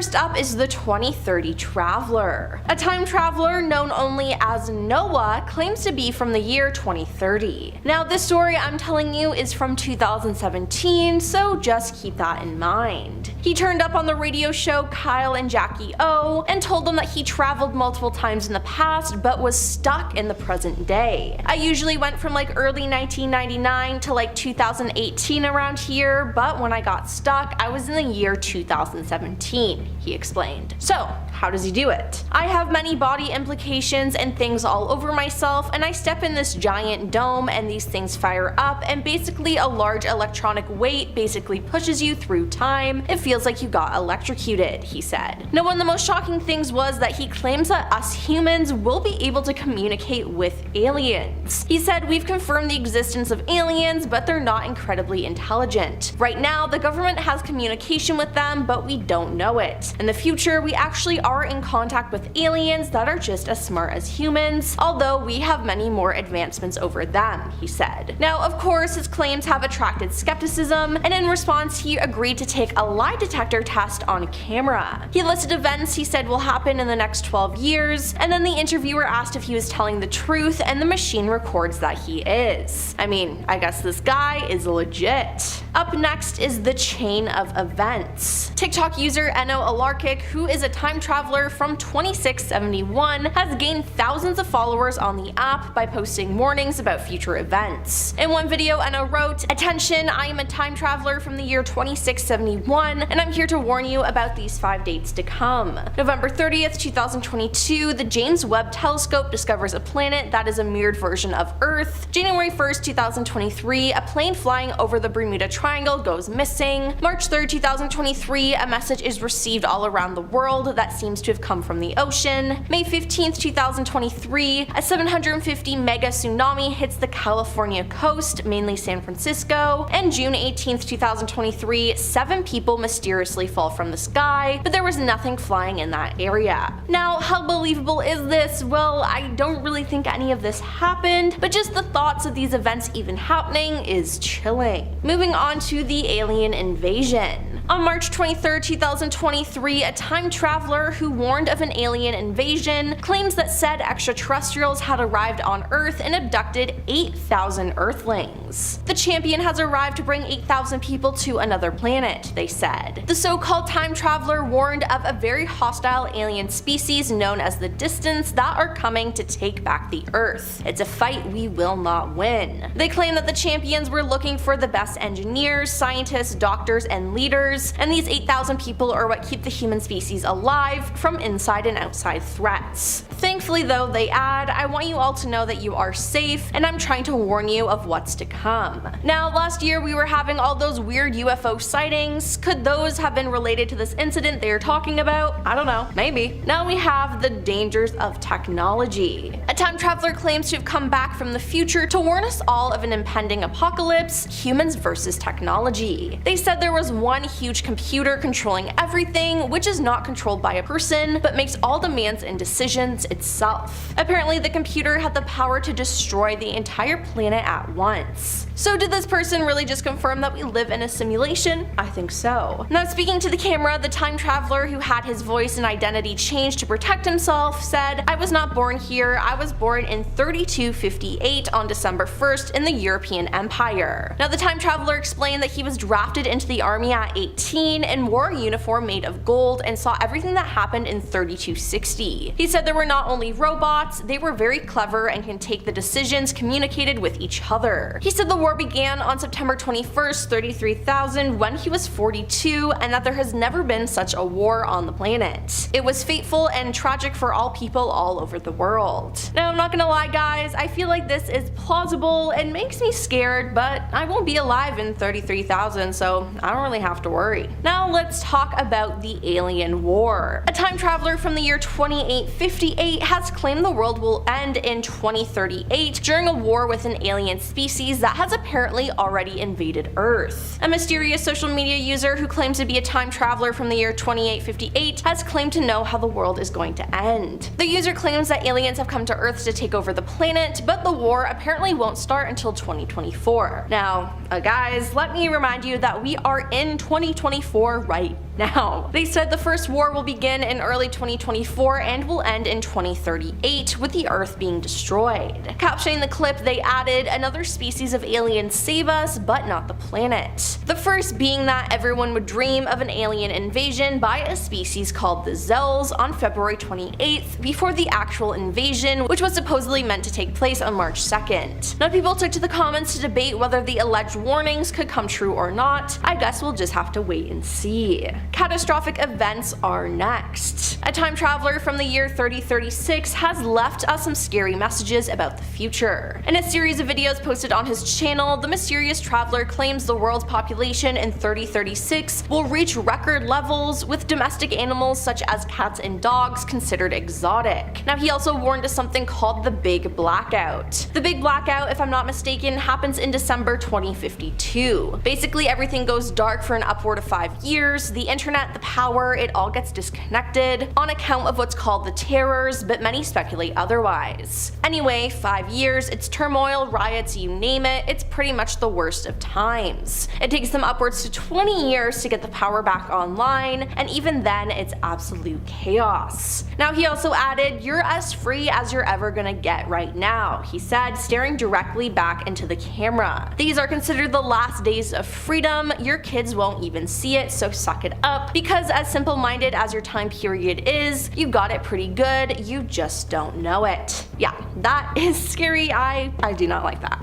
First up is the 2030 Traveler. A time traveler known only as Noah claims to be from the year 2030. Now this story I'm telling you is from 2017, so just keep that in mind. He turned up on the radio show Kyle and Jackie O and told them that he traveled multiple times in the past but was stuck in the present day. I usually went from like early 1999 to like 2018 around here, but when I got stuck I was in the year 2017, he explained. So how does he do it? I have many body implications and things all over myself, and I step in this giant dome and these things fire up, and basically a large electronic weight basically pushes you through time. It feels like you got electrocuted, he said. Now, one of the most shocking things was that he claims that us humans will be able to communicate with aliens. He said, "We've confirmed the existence of aliens, but they're not incredibly intelligent. Right now, the government has communication with them, but we don't know it. In the future, we actually are in contact with aliens that are just as smart as humans, although we have many more advancements over them," he said. Now, of course, his claims have attracted skepticism, and in response, he agreed to take a lie detector test on camera. He listed events he said will happen in the next 12 years, and then the interviewer asked if he was telling the truth, and the machine records that he is. I mean, I guess this guy is legit. Up next is the chain of events. TikTok user Eno Alarkic, who is a time traveler from 2671, has gained thousands of followers on the app by posting warnings about future events. In one video, Eno wrote, "Attention, I am a time traveler from the year 2671, and I'm here to warn you about these 5 dates to come. November 30th, 2022, the James Webb Telescope discovers a planet that is a mirrored version of Earth. January 1st, 2023, a plane flying over the Bermuda Triangle goes missing. March 3rd, 2023, a message is received all around the world that seems to have come from the ocean. May 15th, 2023, a 750 mega tsunami hits the California coast, mainly San Francisco. And June 18th, 2023, 7 people mysteriously fall from the sky, but there was nothing flying in that area." Now, how believable is this? Well, I don't really think any of this happened, but just the thoughts of these events even happening is chilling. Moving on to the alien invasion. On March 23rd, 2023, a time traveler who warned of an alien invasion claims that said extraterrestrials had arrived on Earth and abducted 8,000 Earthlings. The champion has arrived to bring 8,000 people to another planet, they said. The so-called time traveler warned of a very hostile alien species known as the Distance that are coming to take back the Earth. It's a fight we will not win. They claim that the champions were looking for the best engineers, scientists, doctors, and leaders, and these 8,000 people are what keep the human species alive from inside and outside threats. Thankfully though, they add, "I want you all to know that you are safe, and I'm trying to warn you of what's to come." Now, last year we were having all those weird UFO sightings. Could those have been related to this incident they're talking about? I don't know, maybe. Now we have the dangers of technology. A time traveler claims to have come back from the future to warn us all of an impending apocalypse, humans versus technology. They said there was one huge computer controlling everything, which is not controlled by a person, but makes all demands and decisions itself. Apparently the computer had the power to destroy the entire planet at once. So did this person really just confirm that we live in a simulation? I think so. Now, speaking to the camera, the time traveler, who had his voice and identity changed to protect himself, said, "I was not born here, I was born in 3258 on December 1st in the European Empire." Now, the time traveler explained that he was drafted into the army at 18 and wore a uniform made of gold and saw everything that happened in 3260. He said there were not only robots, they were very clever and can take the decisions communicated with each other. He said the war began on September 21st, 33,000 when he was 42, and that there has never been such a war on the planet. It was fateful and tragic for all people all over the world. Now, I'm not gonna lie guys, I feel like this is plausible and makes me scared, but I won't be alive in 33,000, so I don't really have to worry. Now let's talk about the alien war. A time traveler from the year 2858 has claimed the world will end in 2038 during a war with an alien species that has apparently already invaded Earth. A mysterious social media user who claims to be a time traveler from the year 2858 has claimed to know how the world is going to end. The user claims that aliens have come to Earth to take over the planet, but the war apparently won't start until 2024. Now, guys, let me remind you that we are in 2024 right now. They said the first war will begin in early 2024 and will end in 2038, with the Earth being destroyed. Captioning the clip, they added, "Another species of aliens save us, but not the planet." The first being that everyone would dream of an alien invasion by a species called the Zels on February 28th, before the actual invasion, which was supposedly meant to take place on March 2nd. Now people took to the comments to debate whether the alleged warnings could come true or not. I guess we'll just have to wait and see. Catastrophic events are next. A time traveler from the year 3036 has left us some scary messages about the future. In a series of videos posted on his channel, the mysterious traveler claims the world's population in 3036 will reach record levels, with domestic animals such as cats and dogs considered exotic. Now he also warned of something called the Big Blackout. The Big Blackout, if I'm not mistaken, happens in December 2052. Basically everything goes dark for an upward of 5 years, the internet, the power, it all gets disconnected on account of what's called the terrors, but many speculate otherwise. Anyway, 5 years, it's turmoil, riots, you name it, it's pretty much the worst of times. It takes them upwards to 20 years to get the power back online, and even then it's absolute chaos. Now he also added, "You're as free as you're ever gonna get right now," he said, staring directly back into the camera. "These are considered the last days of freedom. Your kids won't even see it, so suck it up, because as simple-minded as your time period is, you got it pretty good, you just don't know it." Yeah, that is scary. I do not like that.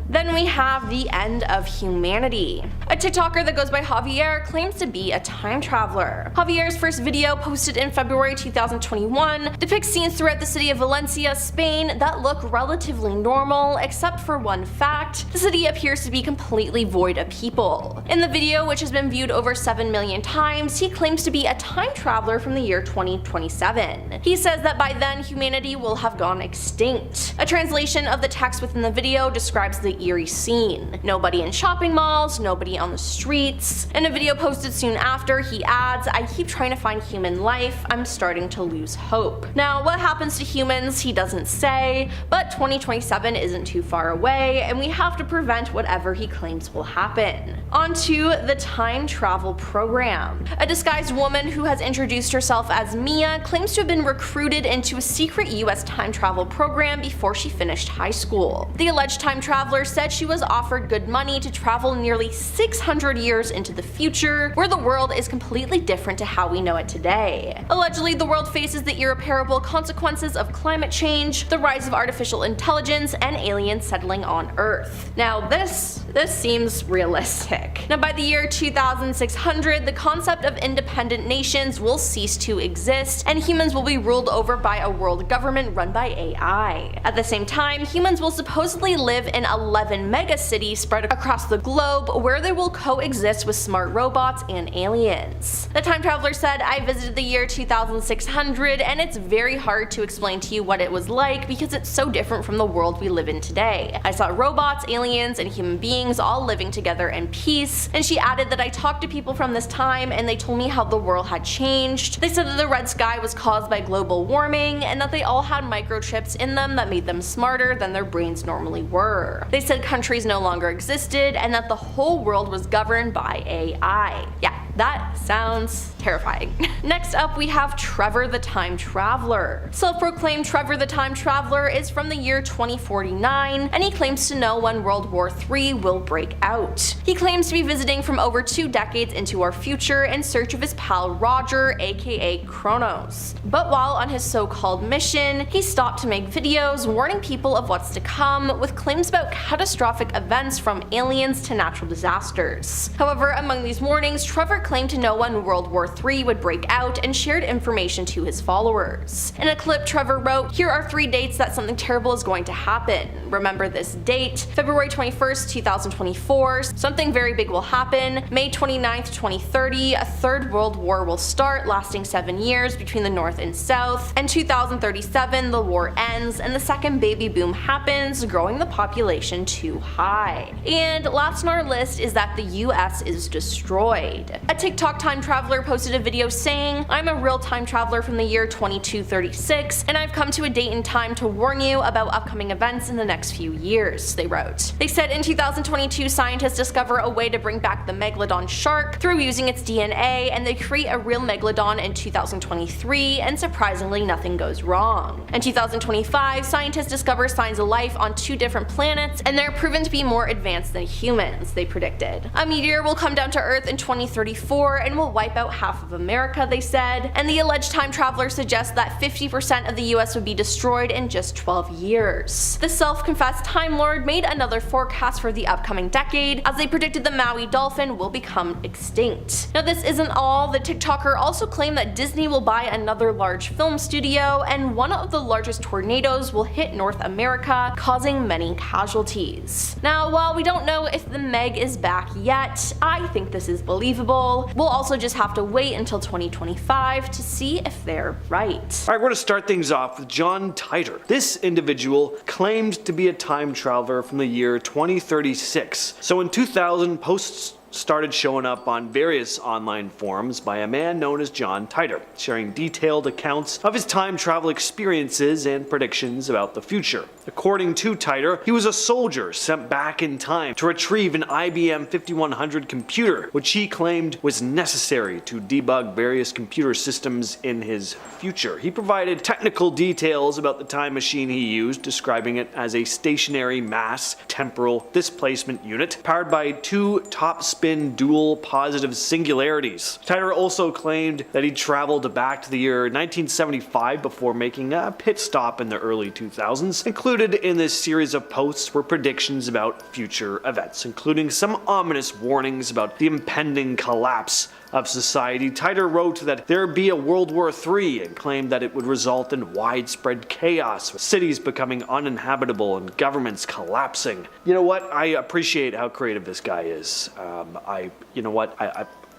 Then we have the end of humanity. A TikToker that goes by Javier claims to be a time traveler. Javier's first video, posted in February 2021, depicts scenes throughout the city of Valencia, Spain that look relatively normal, except for one fact: the city appears to be completely void of people. In the video, which has been viewed over 7 million times, he claims to be a time traveler from the year 2027. He says that by then humanity will have gone extinct. A translation of the text within the video describes the eerie scene. Nobody in shopping malls, nobody on the streets. In a video posted soon after, he adds, "I keep trying to find human life, I'm starting to lose hope." Now, what happens to humans, he doesn't say, but 2027 isn't too far away, and we have to prevent whatever he claims will happen. On to the time travel program. A disguised woman who has introduced herself as Mia claims to have been recruited into a secret US time travel program before she finished high school. The alleged time traveler said she was offered good money to travel nearly 600 years into the future, where the world is completely different to how we know it today. Allegedly, the world faces the irreparable consequences of climate change, the rise of artificial intelligence, and aliens settling on Earth. Now this seems realistic. Now by the year 2600, the concept of independent nations will cease to exist, and humans will be ruled over by a world government run by AI. At the same time, humans will supposedly live in 11 megacities spread across the globe, where they will coexist with smart robots and aliens. The time traveler said, "I visited the year 2600, and it's very hard to explain to you what it was like because it's so different from the world we live in today. I saw robots, aliens, and human beings all living together in peace." And she added that, "I talked to people from this time and they told me how the world had changed. They said that the red sky was caused by global warming and that they all had microchips in them that made them smarter than their brains normally were. They said countries no longer existed and that the whole world was governed by AI." Yeah, that sounds terrifying. Next up, we have Trevor the Time Traveler. Self-proclaimed Trevor the Time Traveler is from the year 2049, and he claims to know when World War III will break out. He claims to be visiting from over 2 decades into our future in search of his pal Roger, aka Kronos. But while on his so-called mission, he stopped to make videos warning people of what's to come, with claims about catastrophic events from aliens to natural disasters. However, among these warnings, Trevor claimed to know when World War III would break out and shared information to his followers. In a clip, Trevor wrote, "Here are 3 dates that something terrible is going to happen. Remember this date: February 21st, 2024, something very big will happen. May 29th, 2030, a 3rd World War will start, lasting 7 years between the North and South. And 2037, the war ends and the second baby boom happens, growing the population too high." And last on our list is that the US is destroyed. A TikTok time traveler posted posted a video saying, "I'm a real time traveler from the year 2236, and I've come to a date and time to warn you about upcoming events in the next few years," they wrote. They said in 2022 scientists discover a way to bring back the megalodon shark through using its DNA, and they create a real megalodon in 2023, and surprisingly nothing goes wrong. In 2025, scientists discover signs of life on 2 different planets, and they're proven to be more advanced than humans, they predicted. A meteor will come down to Earth in 2034 and will wipe out half of America, they said, and the alleged time traveler suggests that 50% of the US would be destroyed in just 12 years. The self-confessed Time Lord made another forecast for the upcoming decade, as they predicted the Maui dolphin will become extinct. Now this isn't all. The TikToker also claimed that Disney will buy another large film studio, and one of the largest tornadoes will hit North America, causing many casualties. Now, while we don't know if the Meg is back yet, I think this is believable. We'll also just have to wait until 2025 to see if they're right. Alright, we're going to start things off with John Titor. This individual claimed to be a time traveler from the year 2036. So in 2000, posts started showing up on various online forums by a man known as John Titor, sharing detailed accounts of his time travel experiences and predictions about the future. According to Titor, he was a soldier sent back in time to retrieve an IBM 5100 computer, which he claimed was necessary to debug various computer systems in his future. He provided technical details about the time machine he used, describing it as a stationary mass temporal displacement unit powered by 2 top-spin dual positive singularities. Titor also claimed that he traveled back to the year 1975 before making a pit stop in the early 2000s. Included in this series of posts were predictions about future events, including some ominous warnings about the impending collapse of society. Titor wrote that there would be a World War III and claimed that it would result in widespread chaos, with cities becoming uninhabitable and governments collapsing. You know what? I appreciate how creative this guy is.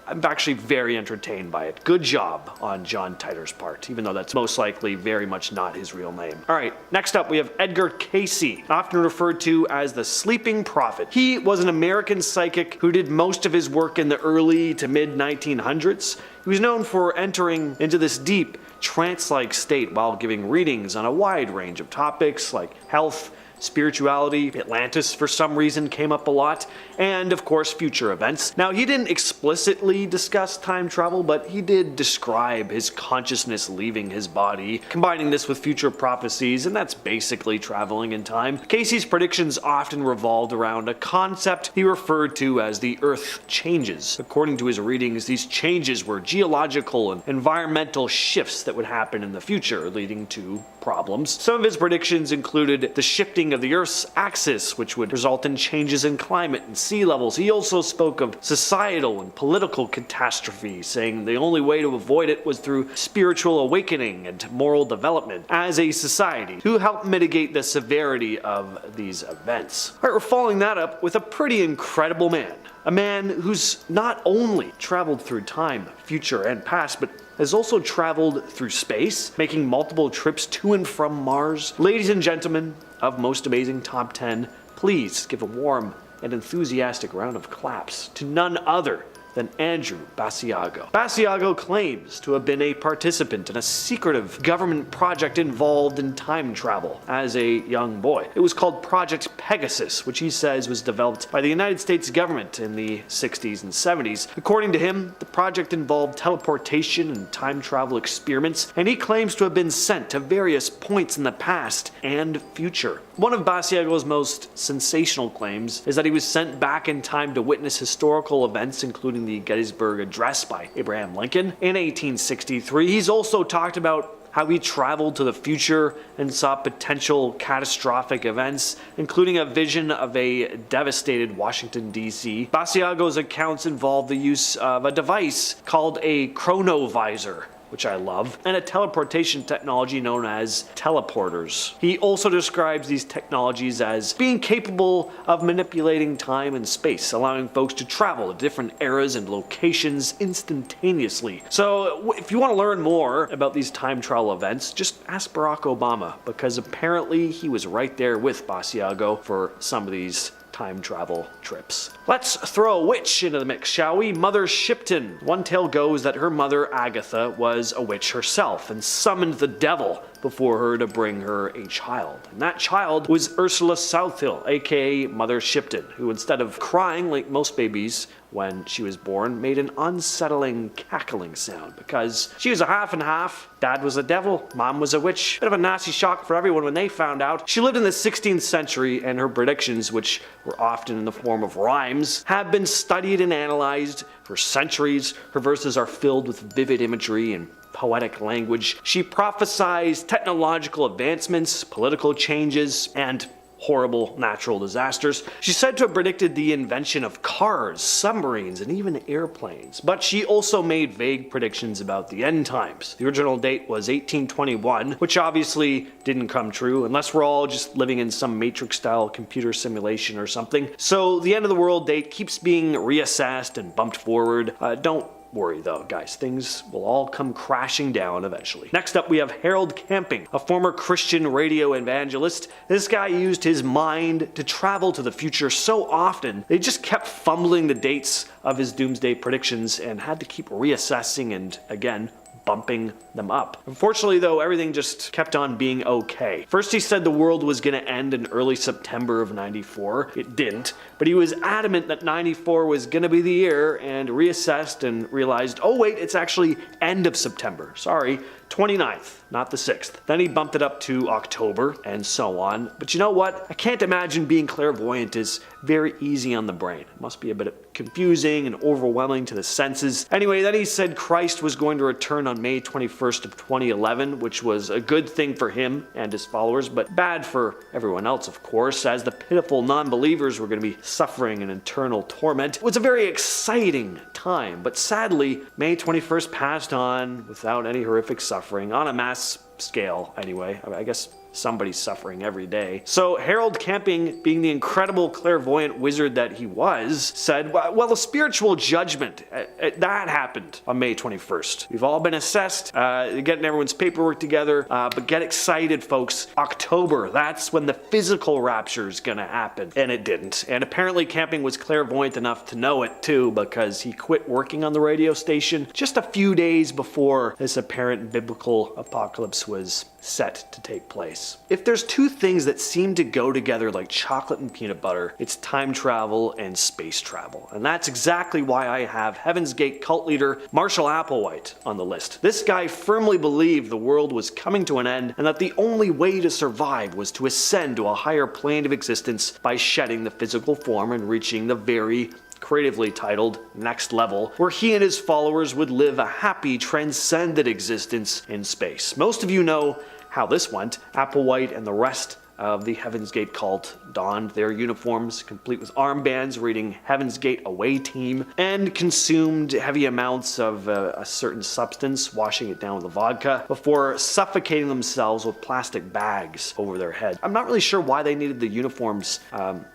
I'm actually very entertained by it. Good job on John Titor's part, even though that's most likely very much not his real name. Alright, next up we have Edgar Casey, often referred to as the Sleeping Prophet. He was an American psychic who did most of his work in the early to mid 1900s. He was known for entering into this deep, trance-like state while giving readings on a wide range of topics like health, spirituality, Atlantis for some reason came up a lot, and of course future events. Now he didn't explicitly discuss time travel, but he did describe his consciousness leaving his body, combining this with future prophecies, and that's basically traveling in time. Casey's predictions often revolved around a concept he referred to as the Earth changes. According to his readings, these changes were geological and environmental shifts that would happen in the future, leading to problems. Some of his predictions included the shifting of the Earth's axis, which would result in changes in climate and sea levels. He also spoke of societal and political catastrophe, saying the only way to avoid it was through spiritual awakening and moral development as a society to help mitigate the severity of these events. Alright, we're following that up with a pretty incredible man. A man who's not only traveled through time, future, and past, but has also traveled through space, making multiple trips to and from Mars. Ladies and gentlemen of Most Amazing Top 10, please give a warm and enthusiastic round of claps to none other than Andrew Basiago. Basiago claims to have been a participant in a secretive government project involved in time travel as a young boy. It was called Project Pegasus, which he says was developed by the United States government in the 60s and 70s. According to him, the project involved teleportation and time travel experiments, and he claims to have been sent to various points in the past and future. One of Basiago's most sensational claims is that he was sent back in time to witness historical events, including the Gettysburg Address by Abraham Lincoln in 1863. He's also talked about how he traveled to the future and saw potential catastrophic events, including a vision of a devastated Washington, D.C. Basiago's accounts involve the use of a device called a chronovisor, which I love, and a teleportation technology known as teleporters. He also describes these technologies as being capable of manipulating time and space, allowing folks to travel to different eras and locations instantaneously. So if you want to learn more about these time travel events, just ask Barack Obama, because apparently he was right there with Basiago for some of these time travel trips. Let's throw a witch into the mix, shall we? Mother Shipton. One tale goes that her mother Agatha was a witch herself and summoned the devil before her to bring her a child. And that child was Ursula Southill, aka Mother Shipton, who instead of crying like most babies when she was born, made an unsettling cackling sound because she was a half and half. Dad was a devil, mom was a witch. Bit of a nasty shock for everyone when they found out. She lived in the 16th century, and her predictions, which were often in the form of rhymes, have been studied and analyzed for centuries. Her verses are filled with vivid imagery and poetic language. She prophesies technological advancements, political changes, and horrible natural disasters. She's said to have predicted the invention of cars, submarines, and even airplanes. But she also made vague predictions about the end times. The original date was 1821, which obviously didn't come true, unless we're all just living in some Matrix-style computer simulation or something. So the end of the world date keeps being reassessed and bumped forward. Don't worry though, guys, things will all come crashing down eventually. Next up, we have Harold Camping, a former Christian radio evangelist. This guy used his mind to travel to the future so often, they just kept fumbling the dates of his doomsday predictions and had to keep reassessing and, again, bumping them up. Unfortunately though, everything just kept on being okay. First he said the world was gonna end in early September of 94. It didn't, but he was adamant that 94 was gonna be the year and reassessed and realized, oh wait, it's actually end of September. Sorry, 29th, not the 6th. Then he bumped it up to October and so on. But you know what? I can't imagine being clairvoyant is very easy on the brain. It must be a bit confusing and overwhelming to the senses. Anyway, then he said Christ was going to return on May 21st of 2011, which was a good thing for him and his followers, but bad for everyone else, of course, as the pitiful non-believers were going to be suffering in eternal torment. It was a very exciting time, but sadly, May 21st passed on without any horrific suffering, on a mass scale anyway. I guess somebody's suffering every day. So Harold Camping, being the incredible clairvoyant wizard that he was, said, well, the spiritual judgment, that happened on May 21st. We've all been assessed, getting everyone's paperwork together, but get excited, folks. October, that's when the physical rapture is gonna happen. And it didn't. And apparently Camping was clairvoyant enough to know it too, because he quit working on the radio station just a few days before this apparent biblical apocalypse was set to take place. If there's two things that seem to go together like chocolate and peanut butter, it's time travel and space travel. And that's exactly why I have Heaven's Gate cult leader Marshall Applewhite on the list. This guy firmly believed the world was coming to an end and that the only way to survive was to ascend to a higher plane of existence by shedding the physical form and reaching the very creatively titled Next Level, where he and his followers would live a happy, transcendent existence in space. Most of you know how this went. Applewhite and the rest of the Heaven's Gate cult donned their uniforms, complete with armbands reading Heaven's Gate Away Team, and consumed heavy amounts of a certain substance, washing it down with vodka, before suffocating themselves with plastic bags over their head. I'm not really sure why they needed the uniforms,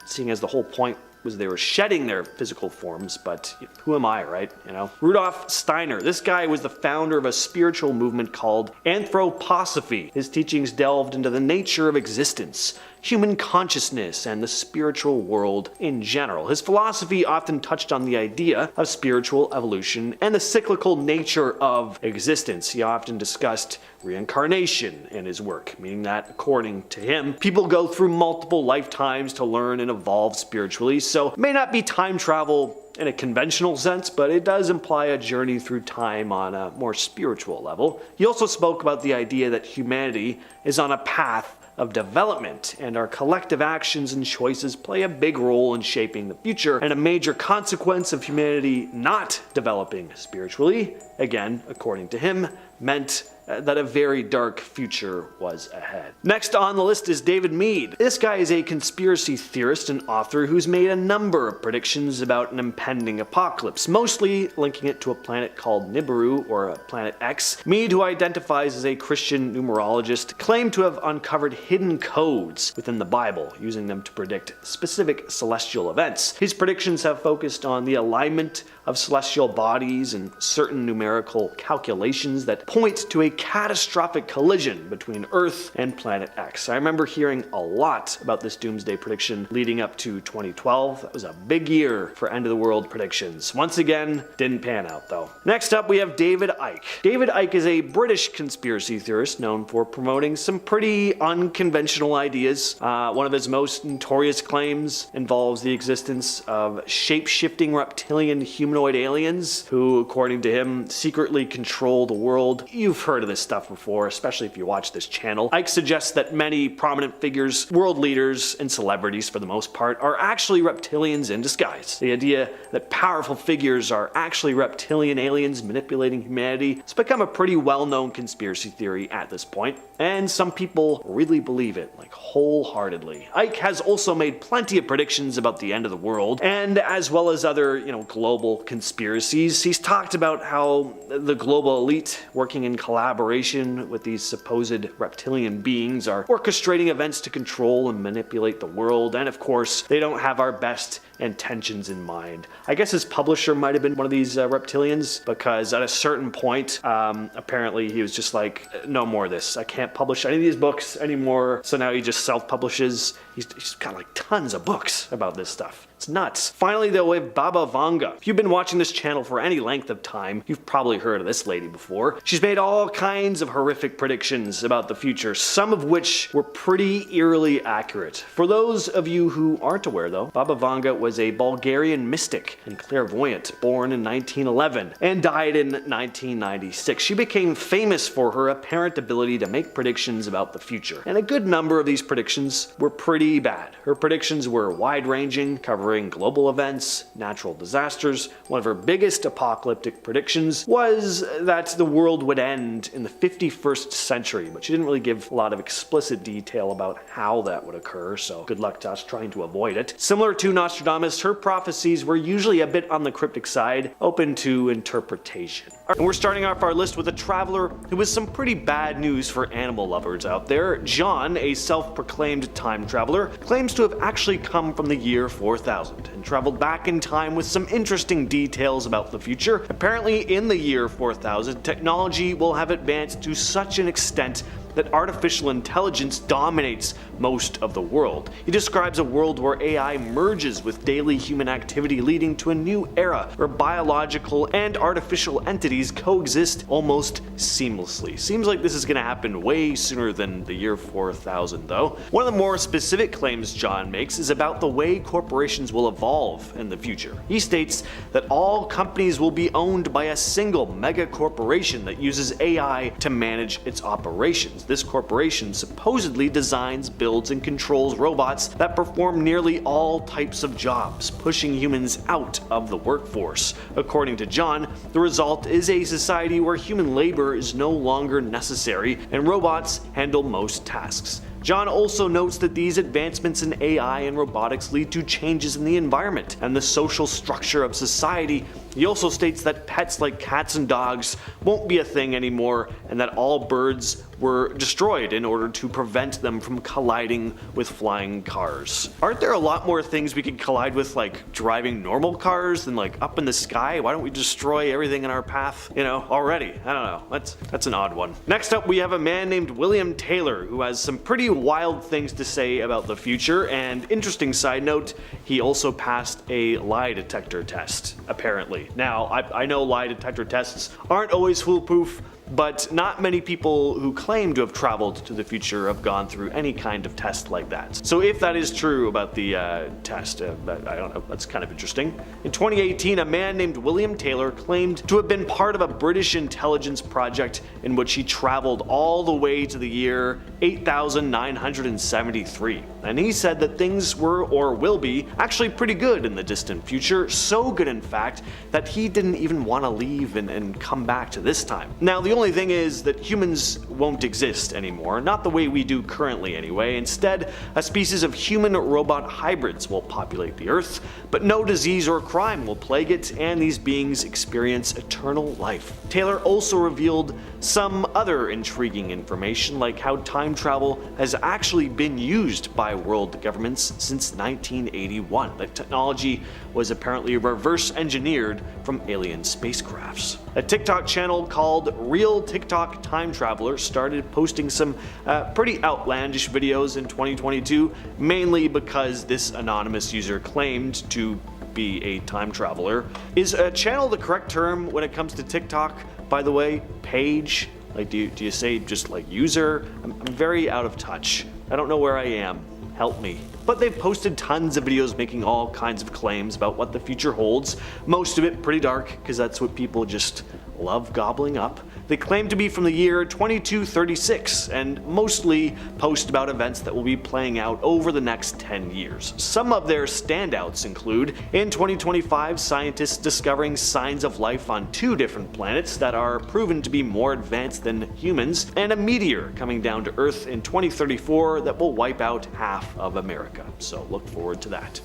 seeing as the whole point was they were shedding their physical forms, but who am I, right? You know? Rudolf Steiner. This guy was the founder of a spiritual movement called Anthroposophy. His teachings delved into the nature of existence, human consciousness, and the spiritual world in general. His philosophy often touched on the idea of spiritual evolution and the cyclical nature of existence. He often discussed reincarnation in his work, meaning that, according to him, people go through multiple lifetimes to learn and evolve spiritually, so it may not be time travel in a conventional sense, but it does imply a journey through time on a more spiritual level. He also spoke about the idea that humanity is on a path of development, and our collective actions and choices play a big role in shaping the future, and a major consequence of humanity not developing spiritually, again, according to him, meant that a very dark future was ahead. Next on the list is David Mead. This guy is a conspiracy theorist and author who's made a number of predictions about an impending apocalypse, mostly linking it to a planet called Nibiru, or Planet X. Mead, who identifies as a Christian numerologist, claimed to have uncovered hidden codes within the Bible, using them to predict specific celestial events. His predictions have focused on the alignment of celestial bodies and certain numerical calculations that point to a catastrophic collision between Earth and Planet X. I remember hearing a lot about this doomsday prediction leading up to 2012. That was a big year for end of the world predictions. Once again, didn't pan out though. Next up, we have David Icke. David Icke is a British conspiracy theorist known for promoting some pretty unconventional ideas. One of his most notorious claims involves the existence of shape-shifting reptilian humanoid aliens who, according to him, secretly control the world. You've heard of this stuff before, especially if you watch this channel. Icke suggests that many prominent figures, world leaders, and celebrities for the most part, are actually reptilians in disguise. The idea that powerful figures are actually reptilian aliens manipulating humanity has become a pretty well-known conspiracy theory at this point, and some people really believe it, like wholeheartedly. Icke has also made plenty of predictions about the end of the world, and as well as other, global conspiracies. He's talked about how the global elite, working in collaboration with these supposed reptilian beings, are orchestrating events to control and manipulate the world, and of course, they don't have our best intentions in mind. I guess his publisher might have been one of these reptilians, because at a certain point, apparently he was just like, no more of this. I can't publish any of these books anymore. So now he just self-publishes. He's got like tons of books about this stuff. It's nuts. Finally though, we have Baba Vanga. If you've been watching this channel for any length of time, you've probably heard of this lady before. She's made all kinds of horrific predictions about the future, some of which were pretty eerily accurate. For those of you who aren't aware though, Baba Vanga was a Bulgarian mystic and clairvoyant born in 1911 and died in 1996. She became famous for her apparent ability to make predictions about the future, and a good number of these predictions were pretty bad. Her predictions were wide-ranging, covering global events, natural disasters. One of her biggest apocalyptic predictions was that the world would end in the 51st century, but she didn't really give a lot of explicit detail about how that would occur, so good luck to us trying to avoid it. Similar to Nostradamus, her prophecies were usually a bit on the cryptic side, open to interpretation. And we're starting off our list with a traveler who has some pretty bad news for animal lovers out there. John, a self-proclaimed time traveler, claims to have actually come from the year 4000 and traveled back in time with some interesting details about the future. Apparently, in the year 4000, technology will have advanced to such an extent that artificial intelligence dominates most of the world. He describes a world where AI merges with daily human activity, leading to a new era where biological and artificial entities coexist almost seamlessly. Seems like this is going to happen way sooner than the year 4000 though. One of the more specific claims John makes is about the way corporations will evolve in the future. He states that all companies will be owned by a single mega corporation that uses AI to manage its operations. This corporation supposedly designs, builds, and controls robots that perform nearly all types of jobs, pushing humans out of the workforce. According to John, the result is a society where human labor is no longer necessary and robots handle most tasks. John also notes that these advancements in AI and robotics lead to changes in the environment and the social structure of society. He also states that pets like cats and dogs won't be a thing anymore, and that all birds were destroyed in order to prevent them from colliding with flying cars. Aren't there a lot more things we could collide with, like driving normal cars, than like up in the sky? Why don't we destroy everything in our path, already? I don't know. That's an odd one. Next up, we have a man named William Taylor who has some pretty wild things to say about the future, and interesting side note, he also passed a lie detector test, apparently. Now, I know lie detector tests aren't always foolproof, but not many people who claim to have traveled to the future have gone through any kind of test like that. So if that is true about the test, I don't know, that's kind of interesting. In 2018, a man named William Taylor claimed to have been part of a British intelligence project in which he traveled all the way to the year 8973. And he said that things were, or will be, actually pretty good in the distant future, so good in fact that he didn't even want to leave and come back to this time. Now, the only thing is that humans won't exist anymore, not the way we do currently anyway. Instead, a species of human-robot hybrids will populate the Earth, but no disease or crime will plague it, and these beings experience eternal life. Taylor also revealed some other intriguing information like how time travel has actually been used by world governments since 1981. The technology was apparently reverse engineered from alien spacecrafts. A TikTok channel called Real TikTok Time Traveler started posting some pretty outlandish videos in 2022, mainly because this anonymous user claimed to be a time traveler. Is a channel the correct term when it comes to TikTok, by the way? Page? Like, do you say just like user? I'm very out of touch. I don't know where I am. Help me. But they've posted tons of videos making all kinds of claims about what the future holds. Most of it pretty dark, because that's what people just love gobbling up. They claim to be from the year 2236 and mostly post about events that will be playing out over the next 10 years. Some of their standouts include, in 2025, scientists discovering signs of life on 2 different planets that are proven to be more advanced than humans, and a meteor coming down to Earth in 2034 that will wipe out half of America. So look forward to that.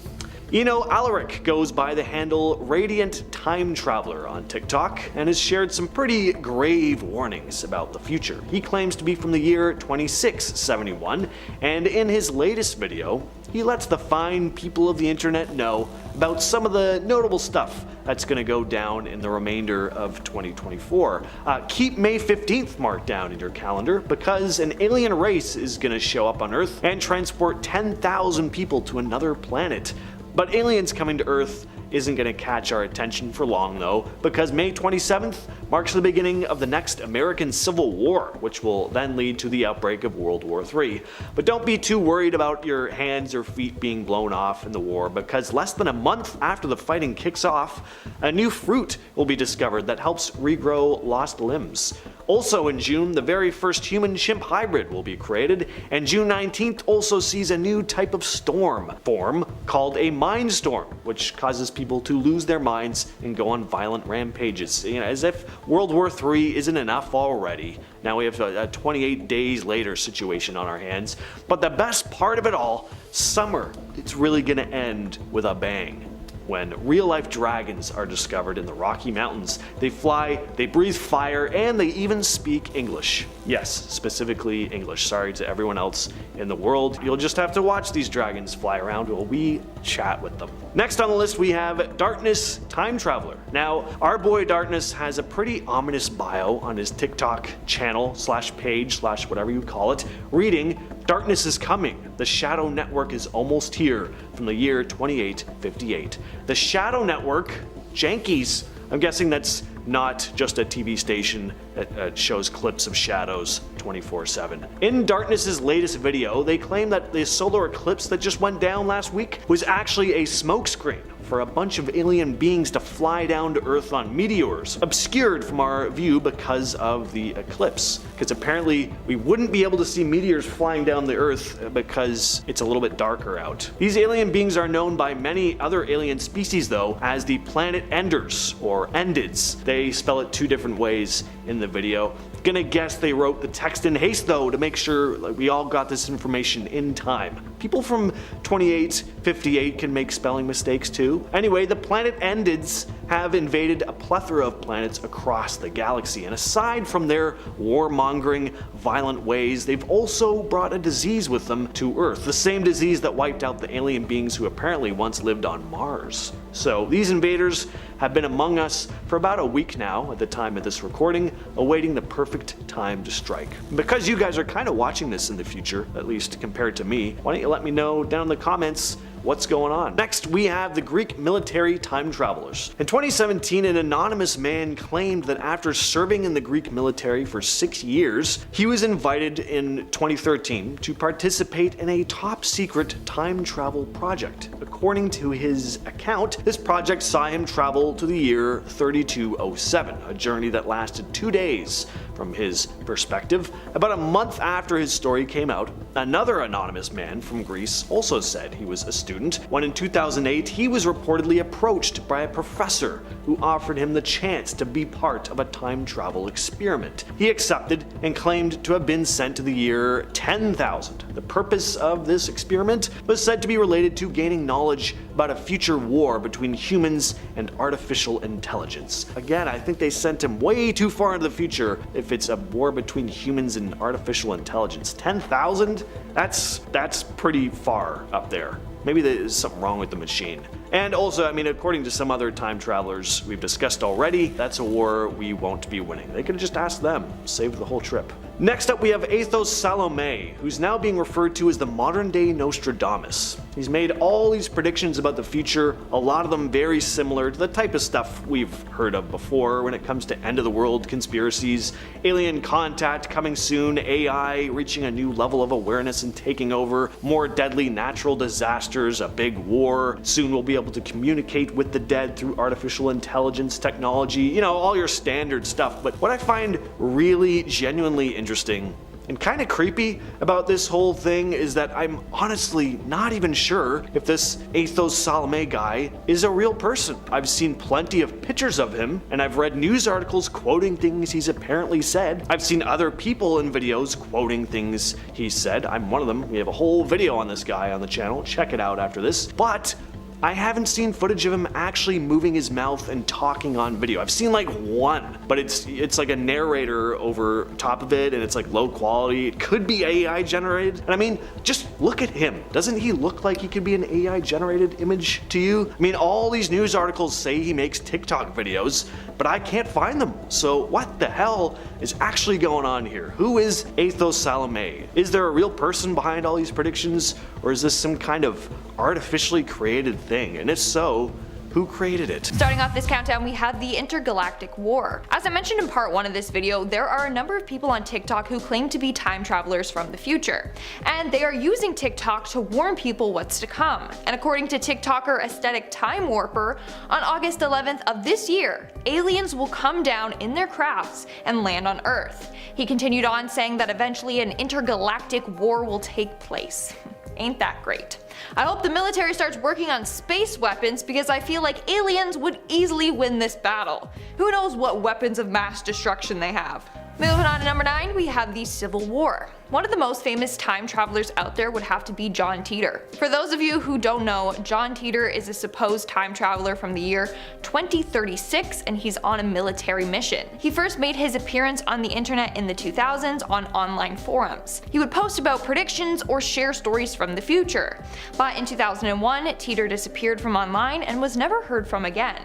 Alaric goes by the handle Radiant Time Traveler on TikTok and has shared some pretty grave warnings about the future. He claims to be from the year 2671, and in his latest video, he lets the fine people of the internet know about some of the notable stuff that's going to go down in the remainder of 2024. Keep May 15th marked down in your calendar, because an alien race is going to show up on Earth and transport 10,000 people to another planet. But aliens coming to Earth isn't going to catch our attention for long though, because May 27th marks the beginning of the next American Civil War, which will then lead to the outbreak of World War III. But don't be too worried about your hands or feet being blown off in the war, because less than a month after the fighting kicks off, a new fruit will be discovered that helps regrow lost limbs. Also in June, the very first human-chimp hybrid will be created, and June 19th also sees a new type of storm form called a mind storm, which causes people to lose their minds and go on violent rampages. As if World War III isn't enough already. Now we have a 28 days later situation on our hands. But the best part of it all, summer, it's really gonna end with a bang. When real-life dragons are discovered in the Rocky Mountains. They fly, they breathe fire, and they even speak English. Yes, specifically English. Sorry to everyone else in the world. You'll just have to watch these dragons fly around while we chat with them. Next on the list we have Darkness Time Traveler. Now, our boy Darkness has a pretty ominous bio on his TikTok channel / page / whatever you call it, reading, "Darkness is coming. The Shadow Network is almost here," from the year 2858. The Shadow Network? Jankies. I'm guessing that's not just a TV station that shows clips of shadows 24/7. In Darkness's latest video, they claim that the solar eclipse that just went down last week was actually a smokescreen for a bunch of alien beings to fly down to Earth on meteors, obscured from our view because of the eclipse. Because apparently we wouldn't be able to see meteors flying down the Earth because it's a little bit darker out. These alien beings are known by many other alien species though as the Planet Enders, or Endids. They spell it 2 different ways in the video. Gonna guess they wrote the text in haste though to make sure we all got this information in time. People from 2858 can make spelling mistakes too. Anyway, the Planet Endids have invaded a plethora of planets across the galaxy, and aside from their warmongering, violent ways, they've also brought a disease with them to Earth, the same disease that wiped out the alien beings who apparently once lived on Mars. So these invaders have been among us for about a week now at the time of this recording, awaiting the perfect time to strike. Because you guys are kind of watching this in the future, at least compared to me, why don't you let me know down in the comments what's going on. Next, we have the Greek military time travelers. In 2017, an anonymous man claimed that after serving in the Greek military for 6 years, he was invited in 2013 to participate in a top secret time travel project. According to his account, this project saw him travel to the year 3207, a journey that lasted 2 days. From his perspective, about a month after his story came out, another anonymous man from Greece also said he was a student when in 2008 he was reportedly approached by a professor who offered him the chance to be part of a time travel experiment. He accepted and claimed to have been sent to the year 10,000. The purpose of this experiment was said to be related to gaining knowledge about a future war between humans and artificial intelligence. Again, I think they sent him way too far into the future if it's a war between humans and artificial intelligence. 10,000? That's pretty far up there. Maybe there's something wrong with the machine. And also, I mean, according to some other time travelers we've discussed already, that's a war we won't be winning. They could have just asked them, saved the whole trip. Next up we have Athos Salame, who's now being referred to as the modern day Nostradamus. He's made all these predictions about the future, a lot of them very similar to the type of stuff we've heard of before when it comes to end of the world conspiracies, alien contact coming soon, AI reaching a new level of awareness and taking over, more deadly natural disasters, a big war, soon we'll be able to communicate with the dead through artificial intelligence technology, you know, all your standard stuff. But what I find really genuinely interesting and kind of creepy about this whole thing is that I'm honestly not even sure if this Athos Salame guy is a real person. I've seen plenty of pictures of him, and I've read news articles quoting things he's apparently said. I've seen other people in videos quoting things he said. I'm one of them. We have a whole video on this guy on the channel. Check it out after this. But I haven't seen footage of him actually moving his mouth and talking on video. I've seen like one, but it's like a narrator over top of it, and it's like low quality. It could be AI generated. And I mean, just look at him. Doesn't he look like he could be an AI generated image to you? I mean, all these news articles say he makes TikTok videos, but I can't find them. So what the hell is actually going on here? Who is Athos Salame? Is there a real person behind all these predictions, or is this some kind of artificially created thing? And if so, who created it? Starting off this countdown, we have the Intergalactic War. As I mentioned in part 1 of this video, there are a number of people on TikTok who claim to be time travelers from the future, and they are using TikTok to warn people what's to come. And according to TikToker Aesthetic Time Warper, on August 11th of this year, aliens will come down in their crafts and land on Earth. He continued on saying that eventually an intergalactic war will take place. Ain't that great? I hope the military starts working on space weapons, because I feel like aliens would easily win this battle. Who knows what weapons of mass destruction they have. Moving on to number 9, we have the Civil War. One of the most famous time travelers out there would have to be John Titor. For those of you who don't know, John Titor is a supposed time traveler from the year 2036, and he's on a military mission. He first made his appearance on the internet in the 2000s on online forums. He would post about predictions or share stories from the future. But in 2001, Titor disappeared from online and was never heard from again.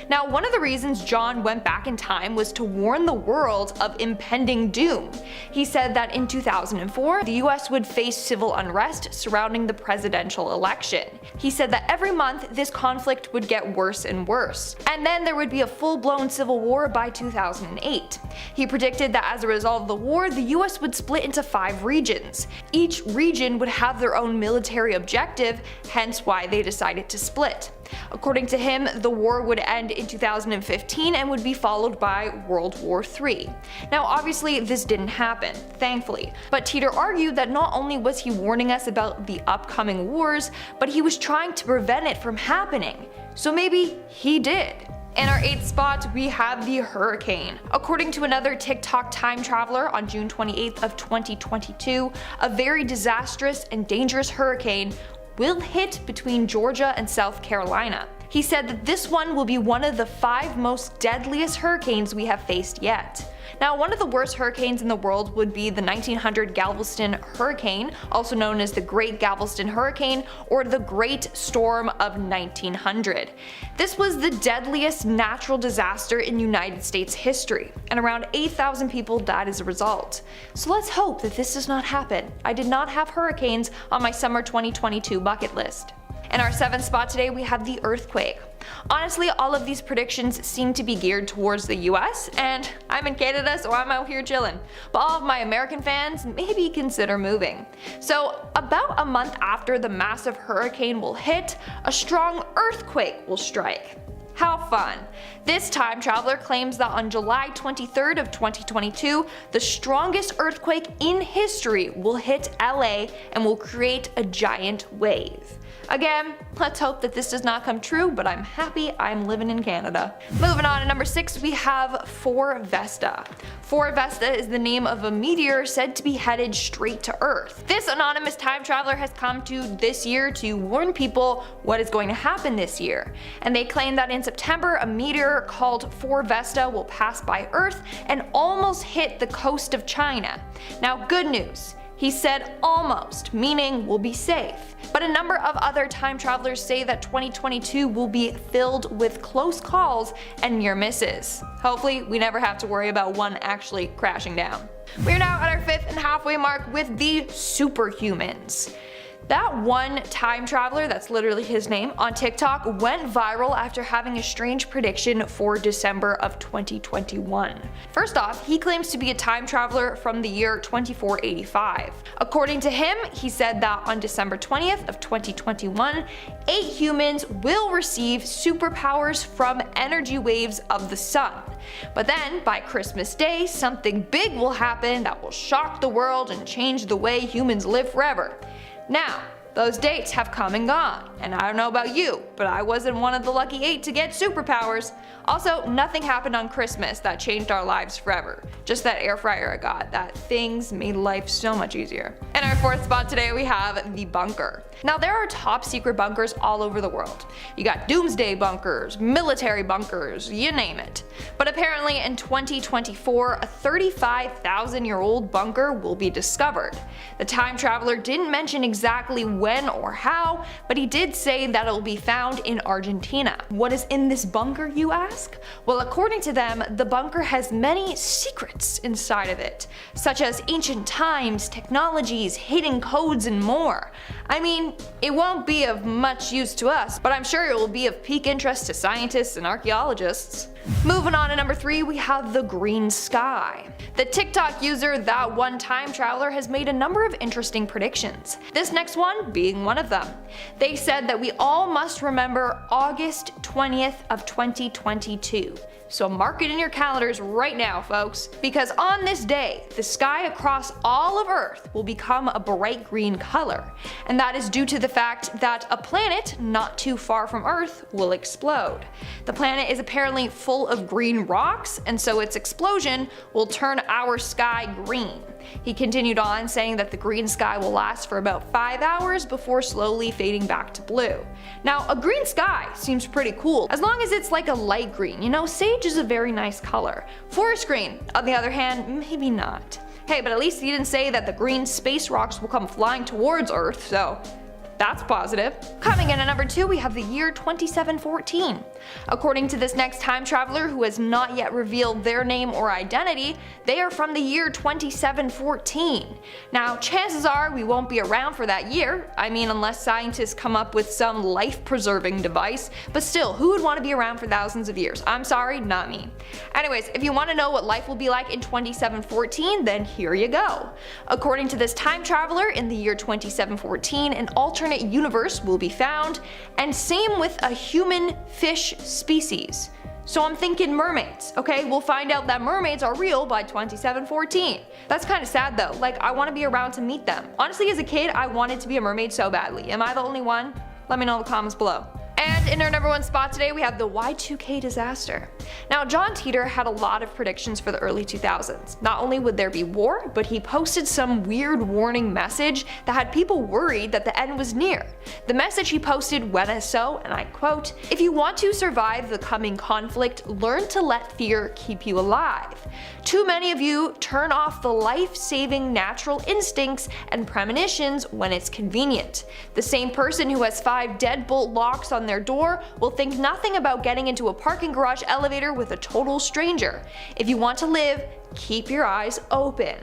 Now, one of the reasons John went back in time was to warn the world of impending doom. He said that in 2004, the US would face civil unrest surrounding the presidential election. He said that every month this conflict would get worse and worse, and then there would be a full-blown civil war by 2008. He predicted that as a result of the war, the US would split into 5 regions. Each region would have their own military objective, hence why they decided to split. According to him, the war would end in 2015 and would be followed by World War III. Now obviously this didn't happen, thankfully, but Titor argued that not only was he warning us about the upcoming wars, but he was trying to prevent it from happening. So maybe he did. In our 8th spot, we have the hurricane. According to another TikTok time traveler, on June 28th of 2022, a very disastrous and dangerous hurricane will hit between Georgia and South Carolina. He said that this one will be one of the 5 most deadliest hurricanes we have faced yet. Now, one of the worst hurricanes in the world would be the 1900 Galveston Hurricane, also known as the Great Galveston Hurricane or the Great Storm of 1900. This was the deadliest natural disaster in United States history, and around 8,000 people died as a result. So let's hope that this does not happen. I did not have hurricanes on my summer 2022 bucket list. In our 7th spot today, we have the earthquake. Honestly, all of these predictions seem to be geared towards the US, and I'm in Canada, so I'm out here chilling. But all of my American fans, maybe consider moving. So about a month after the massive hurricane will hit, a strong earthquake will strike. How fun! This time traveler claims that on July 23rd of 2022, the strongest earthquake in history will hit LA and will create a giant wave. Again, let's hope that this does not come true, but I'm happy I'm living in Canada. Moving on to number 6, we have 4 Vesta. 4 Vesta is the name of a meteor said to be headed straight to Earth. This anonymous time traveler has come to this year to warn people what is going to happen this year. And they claim that in September, a meteor called 4 Vesta will pass by Earth and almost hit the coast of China. Now, good news. He said almost, meaning we'll be safe. But a number of other time travelers say that 2022 will be filled with close calls and near misses. Hopefully, we never have to worry about one actually crashing down. We're now at our 5th and halfway mark with the Superhumans. That one time traveler, that's literally his name, on TikTok went viral after having a strange prediction for December of 2021. First off, he claims to be a time traveler from the year 2485. According to him, he said that on December 20th of 2021, 8 humans will receive superpowers from energy waves of the sun. But then, by Christmas Day, something big will happen that will shock the world and change the way humans live forever. Now, those dates have come and gone, and I don't know about you, but I wasn't one of the lucky 8 to get superpowers. Also, nothing happened on Christmas that changed our lives forever. Just that air fryer I got, that things made life so much easier. In our 4th spot today, we have the bunker. Now, there are top secret bunkers all over the world. You got doomsday bunkers, military bunkers, you name it. But apparently in 2024, a 35,000-year-old bunker will be discovered. The time traveler didn't mention exactly when or how, but he did say that it will be found in Argentina. What is in this bunker, you ask? Well, according to them, the bunker has many secrets inside of it, such as ancient times, technologies, hidden codes, and more. I mean, it won't be of much use to us, but I'm sure it will be of peak interest to scientists and archaeologists. Moving on to number 3, we have the green sky. The TikTok user That One Time Traveler has made a number of interesting predictions, this next one being one of them. They said that we all must remember August 20th of 2022. So mark it in your calendars right now, folks, because on this day, the sky across all of Earth will become a bright green color, and that is due to the fact that a planet not too far from Earth will explode. The planet is apparently full of green rocks, and so its explosion will turn our sky green. He continued on saying that the green sky will last for about 5 hours before slowly fading back to blue. Now, a green sky seems pretty cool, as long as it's like a light green. You know, sage is a very nice color. Forest green, on the other hand, maybe not. Hey, but at least he didn't say that the green space rocks will come flying towards Earth, so that's positive. Coming in at number 2, we have the year 2714. According to this next time traveler, who has not yet revealed their name or identity, they are from the year 2714. Now, chances are we won't be around for that year. I mean, unless scientists come up with some life-preserving device, but still, who would want to be around for thousands of years? I'm sorry, not me. Anyways, if you want to know what life will be like in 2714, then here you go. According to this time traveler, in the year 2714, an alternate universe will be found, and same with a human fish species. So I'm thinking mermaids, okay? We'll find out that mermaids are real by 2714. That's kind of sad though, like I want to be around to meet them. Honestly, as a kid, I wanted to be a mermaid so badly. Am I the only one? Let me know in the comments below. And in our number 1 spot today, we have the Y2K Disaster. Now, John Teeter had a lot of predictions for the early 2000s. Not only would there be war, but he posted some weird warning message that had people worried that the end was near. The message he posted went as so, and I quote, "If you want to survive the coming conflict, learn to let fear keep you alive. Too many of you turn off the life-saving natural instincts and premonitions when it's convenient. The same person who has 5 deadbolt locks on their door will think nothing about getting into a parking garage elevator with a total stranger. If you want to live, keep your eyes open."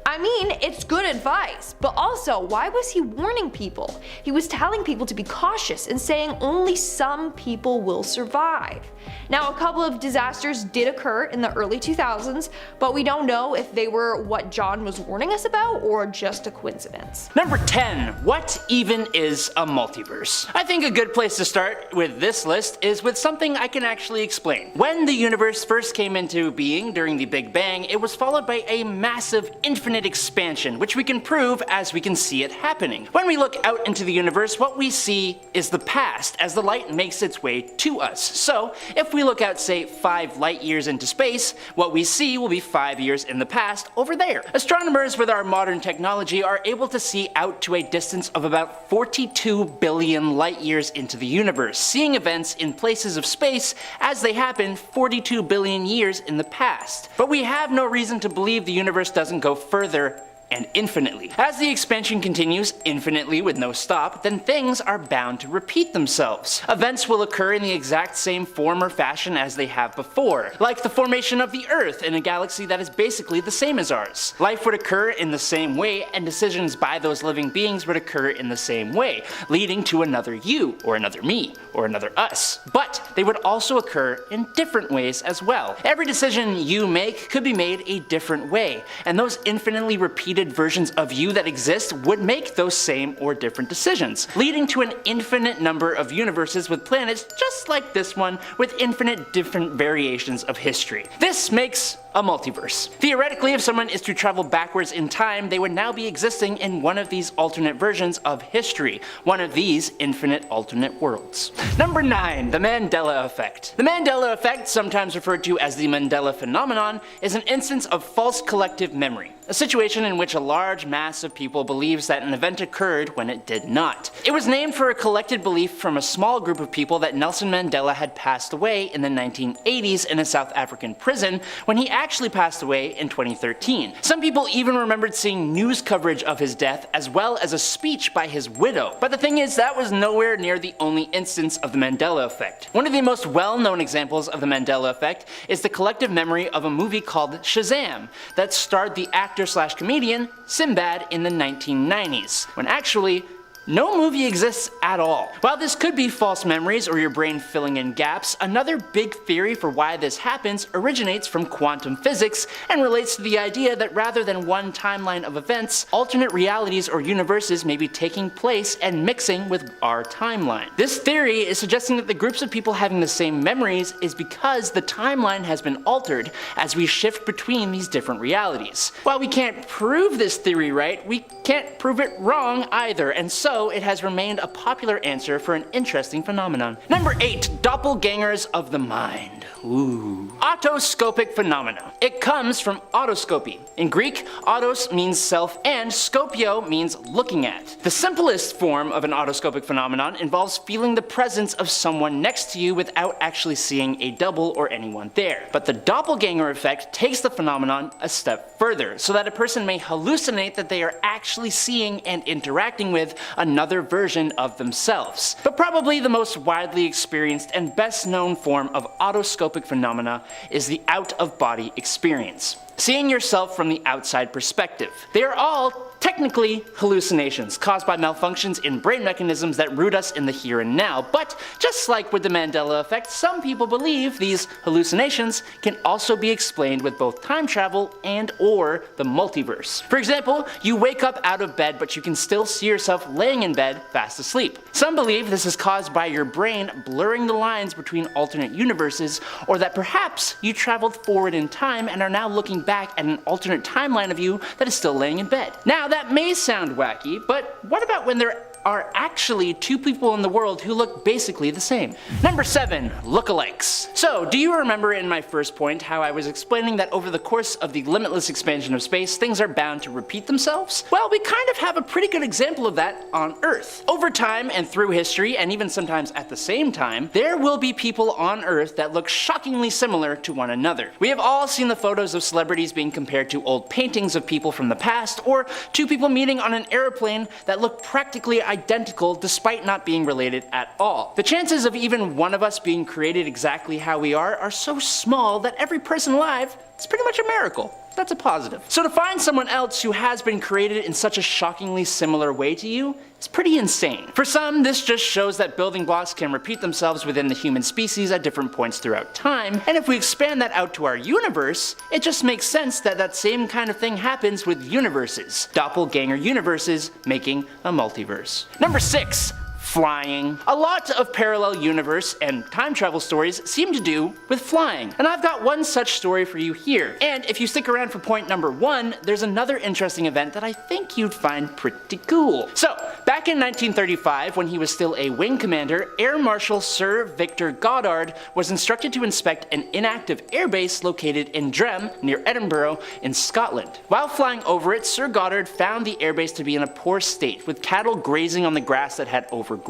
I mean, it's good advice, but also, why was he warning people? He was telling people to be cautious and saying only some people will survive. Now, a couple of disasters did occur in the early 2000s, but we don't know if they were what John was warning us about or just a coincidence. Number 10. What even is a multiverse? I think a good place to start with this list is with something I can actually explain. When the universe first came into being during the Big Bang, it was followed by a massive infinite infinite expansion, which we can prove as we can see it happening. When we look out into the universe, what we see is the past as the light makes its way to us. So, if we look out, say, 5 light years into space, what we see will be 5 years in the past over there. Astronomers with our modern technology are able to see out to a distance of about 42 billion light years into the universe, seeing events in places of space as they happen 42 billion years in the past. But we have no reason to believe the universe doesn't go further and infinitely. As the expansion continues infinitely with no stop, then things are bound to repeat themselves. Events will occur in the exact same form or fashion as they have before, like the formation of the Earth in a galaxy that is basically the same as ours. Life would occur in the same way, and decisions by those living beings would occur in the same way, leading to another you, or another me, or another us. But they would also occur in different ways as well. Every decision you make could be made a different way, and those infinitely repeated versions of you that exist would make those same or different decisions, leading to an infinite number of universes with planets just like this one with infinite different variations of history. This makes a multiverse. Theoretically, if someone is to travel backwards in time, they would now be existing in one of these alternate versions of history, one of these infinite alternate worlds. Number 9, the Mandela Effect. The Mandela Effect, sometimes referred to as the Mandela phenomenon, is an instance of false collective memory, a situation in which a large mass of people believes that an event occurred when it did not. It was named for a collected belief from a small group of people that Nelson Mandela had passed away in the 1980s in a South African prison when he actually passed away in 2013. Some people even remembered seeing news coverage of his death as well as a speech by his widow. But the thing is, that was nowhere near the only instance of the Mandela Effect. One of the most well-known examples of the Mandela Effect is the collective memory of a movie called Shazam that starred the actor/comedian Sinbad in the 1990s, when actually no movie exists at all. While this could be false memories or your brain filling in gaps, another big theory for why this happens originates from quantum physics and relates to the idea that rather than one timeline of events, alternate realities or universes may be taking place and mixing with our timeline. This theory is suggesting that the groups of people having the same memories is because the timeline has been altered as we shift between these different realities. While we can't prove this theory right, we can't prove it wrong either, and so it has remained a popular answer for an interesting phenomenon. Number 8, doppelgangers of the mind. Ooh. Autoscopic phenomena. It comes from autoscopy. In Greek, autos means self and scopio means looking at. The simplest form of an autoscopic phenomenon involves feeling the presence of someone next to you without actually seeing a double or anyone there. But the doppelganger effect takes the phenomenon a step further, so that a person may hallucinate that they are actually seeing and interacting with another version of themselves. But probably the most widely experienced and best known form of autoscopic phenomena is the out-of-body experience, seeing yourself from the outside perspective. They are all technically hallucinations caused by malfunctions in brain mechanisms that root us in the here and now, but just like with the Mandela Effect, some people believe these hallucinations can also be explained with both time travel and or the multiverse. For example, you wake up out of bed but you can still see yourself laying in bed fast asleep. Some believe this is caused by your brain blurring the lines between alternate universes, or that perhaps you traveled forward in time and are now looking back at an alternate timeline of you that is still laying in bed. Now that may sound wacky, but what about when there are actually two people in the world who look basically the same? Number 7, lookalikes. So, do you remember in my first point how I was explaining that over the course of the limitless expansion of space, things are bound to repeat themselves? Well, we kind of have a pretty good example of that on Earth. Over time and through history, and even sometimes at the same time, there will be people on Earth that look shockingly similar to one another. We have all seen the photos of celebrities being compared to old paintings of people from the past, or two people meeting on an airplane that look practically identical despite not being related at all. The chances of even one of us being created exactly how we are so small that every person alive is pretty much a miracle. That's a positive. So to find someone else who has been created in such a shockingly similar way to you is pretty insane. For some, this just shows that building blocks can repeat themselves within the human species at different points throughout time, and if we expand that out to our universe, it just makes sense that that same kind of thing happens with universes. Doppelganger universes making a multiverse. Number 6. flying. A lot of parallel universe and time travel stories seem to do with flying, and I've got one such story for you here. And if you stick around for point number 1, there's another interesting event that I think you'd find pretty cool. So, back in 1935, when he was still a wing commander, Air Marshal Sir Victor Goddard was instructed to inspect an inactive airbase located in Drem, near Edinburgh, in Scotland. While flying over it, Sir Goddard found the airbase to be in a poor state, with cattle grazing on the grass that had overgrown.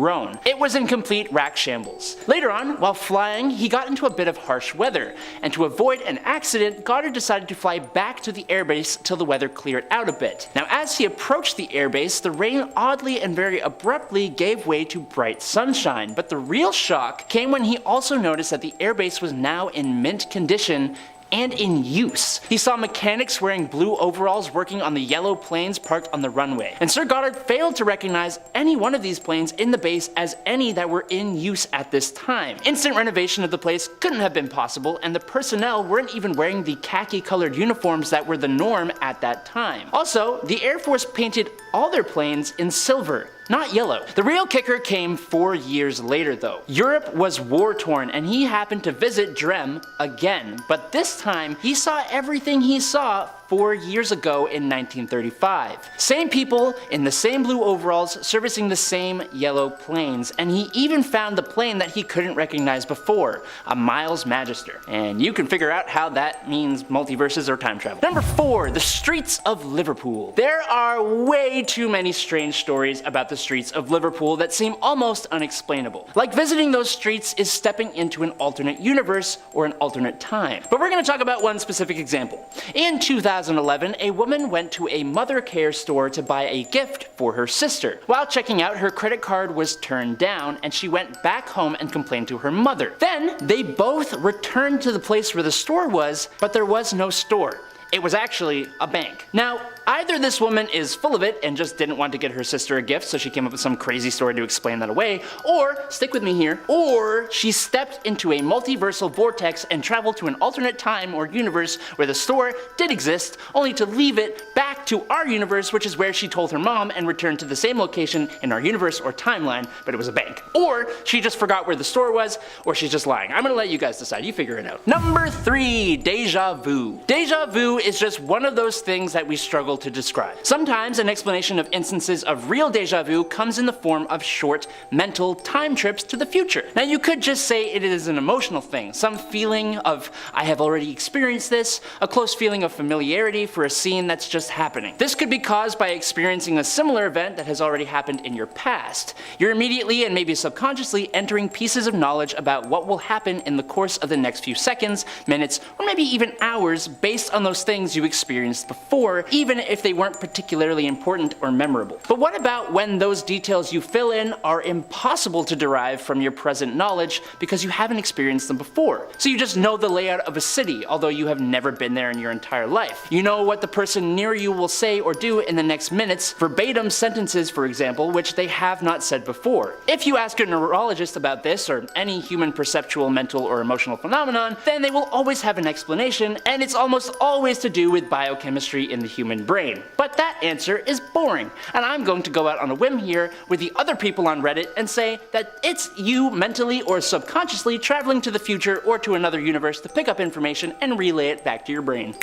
It was in complete rack shambles. Later on, while flying, he got into a bit of harsh weather, and to avoid an accident, Goddard decided to fly back to the airbase till the weather cleared out a bit. Now, as he approached the airbase, the rain oddly and very abruptly gave way to bright sunshine, but the real shock came when he also noticed that the airbase was now in mint condition and in use. He saw mechanics wearing blue overalls working on the yellow planes parked on the runway, and Sir Goddard failed to recognize any one of these planes in the base as any that were in use at this time. Instant renovation of the place couldn't have been possible, and the personnel weren't even wearing the khaki-colored uniforms that were the norm at that time. Also, the Air Force painted all their planes in silver, not yellow. The real kicker came 4 years later though. Europe was war-torn and he happened to visit Drem again, but this time he saw everything he saw 4 years ago in 1935. Same people in the same blue overalls servicing the same yellow planes, and he even found the plane that he couldn't recognize before, a Miles Magister. And you can figure out how that means multiverses or time travel. Number 4, the Streets of Liverpool. There are way too many strange stories about the streets of Liverpool that seem almost unexplainable. Like visiting those streets is stepping into an alternate universe or an alternate time. But we're going to talk about one specific example. In 2011, a woman went to a mother care store to buy a gift for her sister. While checking out, her credit card was turned down and she went back home and complained to her mother. Then they both returned to the place where the store was, but there was no store. It was actually a bank. Now, either this woman is full of it and just didn't want to get her sister a gift, so she came up with some crazy story to explain that away, or, stick with me here, or she stepped into a multiversal vortex and traveled to an alternate time or universe where the store did exist, only to leave it back to our universe, which is where she told her mom and returned to the same location in our universe or timeline, but it was a bank. Or she just forgot where the store was, or she's just lying. I'm gonna let you guys decide, you figure it out. Number 3, Deja Vu. Deja Vu is just one of those things that we struggle to describe. Sometimes an explanation of instances of real deja vu comes in the form of short mental time trips to the future. Now you could just say it is an emotional thing, some feeling of I have already experienced this, a close feeling of familiarity for a scene that's just happening. This could be caused by experiencing a similar event that has already happened in your past. You're immediately and maybe subconsciously entering pieces of knowledge about what will happen in the course of the next few seconds, minutes, or maybe even hours based on those things you experienced before, even if they weren't particularly important or memorable. But what about when those details you fill in are impossible to derive from your present knowledge because you haven't experienced them before? So you just know the layout of a city, although you have never been there in your entire life. You know what the person near you will say or do in the next minutes, verbatim sentences for example, which they have not said before. If you ask a neurologist about this, or any human perceptual, mental, or emotional phenomenon, then they will always have an explanation, and it's almost always to do with biochemistry in the human brain. But that answer is boring, and I'm going to go out on a whim here with the other people on Reddit and say that it's you mentally or subconsciously traveling to the future or to another universe to pick up information and relay it back to your brain.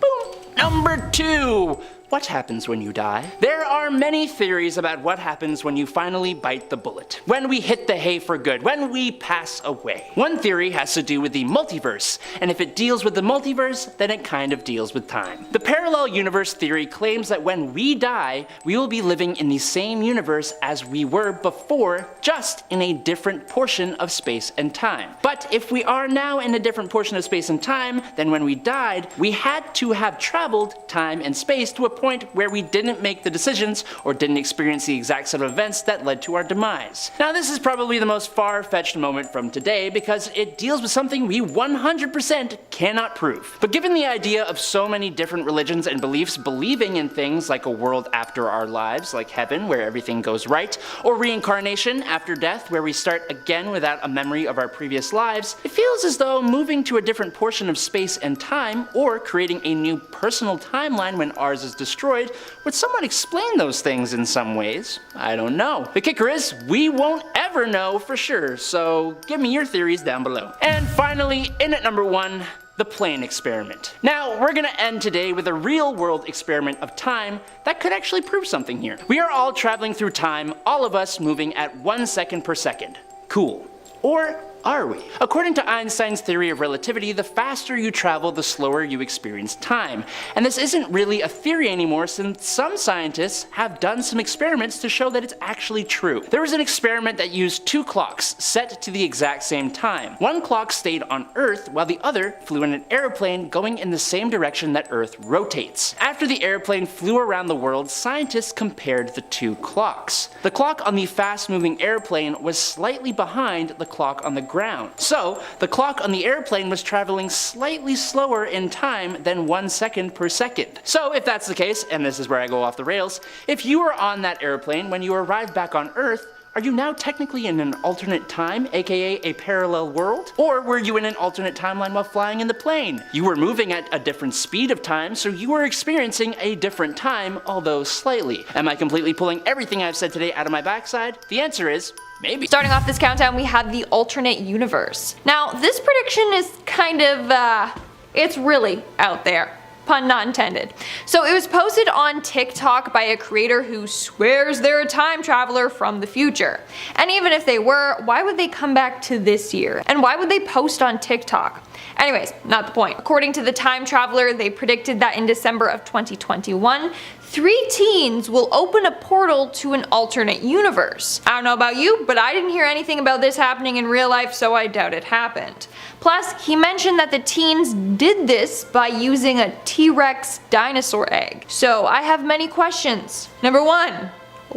Boom! Number 2. What happens when you die? There are many theories about what happens when you finally bite the bullet, when we hit the hay for good, when we pass away. One theory has to do with the multiverse, and if it deals with the multiverse, then it kind of deals with time. The parallel universe theory claims that when we die, we will be living in the same universe as we were before, just in a different portion of space and time. But if we are now in a different portion of space and time than when we died, we had to have traveled time and space to a point where we didn't make the decisions or didn't experience the exact set of events that led to our demise. Now this is probably the most far-fetched moment from today because it deals with something we 100% cannot prove. But given the idea of so many different religions and beliefs believing in things like a world after our lives, like heaven where everything goes right, or reincarnation after death where we start again without a memory of our previous lives, it feels as though moving to a different portion of space and time, or creating a new personal timeline when ours is destroyed, destroyed, would someone explain those things in some ways? I don't know. The kicker is, we won't ever know for sure, so give me your theories down below. And finally, in at number 1, the plane experiment. Now, we're gonna end today with a real world experiment of time that could actually prove something here. We are all traveling through time, all of us moving at 1 second per second. Cool. Or are we? According to Einstein's theory of relativity, the faster you travel, the slower you experience time. And this isn't really a theory anymore, since some scientists have done some experiments to show that it's actually true. There was an experiment that used 2 clocks set to the exact same time. One clock stayed on Earth while the other flew in an airplane going in the same direction that Earth rotates. After the airplane flew around the world, scientists compared the 2 clocks. The clock on the fast-moving airplane was slightly behind the clock on the ground. So, the clock on the airplane was traveling slightly slower in time than 1 second per second. So, if that's the case, and this is where I go off the rails, if you were on that airplane when you arrived back on Earth, are you now technically in an alternate time, aka a parallel world? Or were you in an alternate timeline while flying in the plane? You were moving at a different speed of time, so you were experiencing a different time, although slightly. Am I completely pulling everything I've said today out of my backside? The answer is maybe. Starting off this countdown, we have the alternate universe. Now, this prediction is kind of, it's really out there. Pun not intended. So it was posted on TikTok by a creator who swears they're a time traveler from the future. And even if they were, why would they come back to this year? And why would they post on TikTok? Anyways, not the point. According to the time traveler, they predicted that in December of 2021, 3 teens will open a portal to an alternate universe. I don't know about you, but I didn't hear anything about this happening in real life, so I doubt it happened. Plus, he mentioned that the teens did this by using a T-Rex dinosaur egg. So I have many questions. Number 1,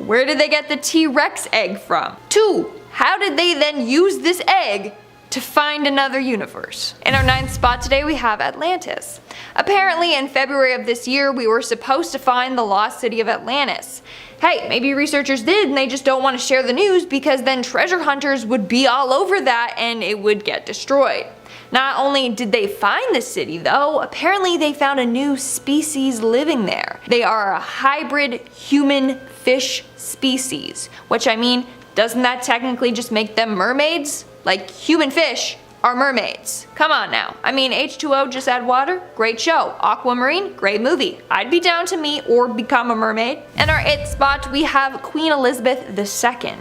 where did they get the T-Rex egg from? 2, how did they then use this egg to find another universe? In our 9th spot today, we have Atlantis. Apparently, in February of this year, we were supposed to find the lost city of Atlantis. Hey, maybe researchers did and they just don't want to share the news because then treasure hunters would be all over that and it would get destroyed. Not only did they find the city though, apparently they found a new species living there. They are a hybrid human-fish species, which I mean, doesn't that technically just make them mermaids? Like, human fish are mermaids. Come on now. I mean, H2O, just add water, great show. Aquamarine, great movie. I'd be down to meet or become a mermaid. In our 8th spot, we have Queen Elizabeth II.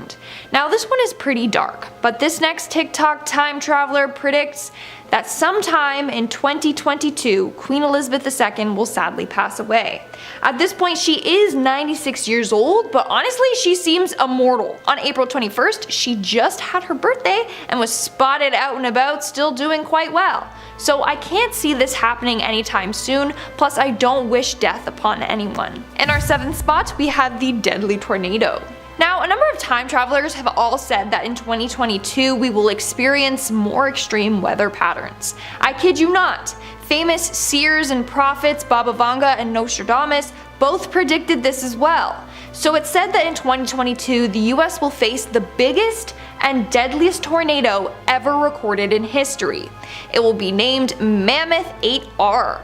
Now this one is pretty dark, but this next TikTok time traveler predicts that sometime in 2022, Queen Elizabeth II will sadly pass away. At this point, she is 96 years old, but honestly, she seems immortal. On April 21st, she just had her birthday and was spotted out and about, still doing quite well. So I can't see this happening anytime soon, plus I don't wish death upon anyone. In our 7th spot, we have the deadly tornado. Now, a number of time travelers have all said that in 2022 we will experience more extreme weather patterns. I kid you not. Famous seers and prophets Baba Vanga and Nostradamus both predicted this as well. So it's said that in 2022 the US will face the biggest and deadliest tornado ever recorded in history. It will be named Mammoth 8R.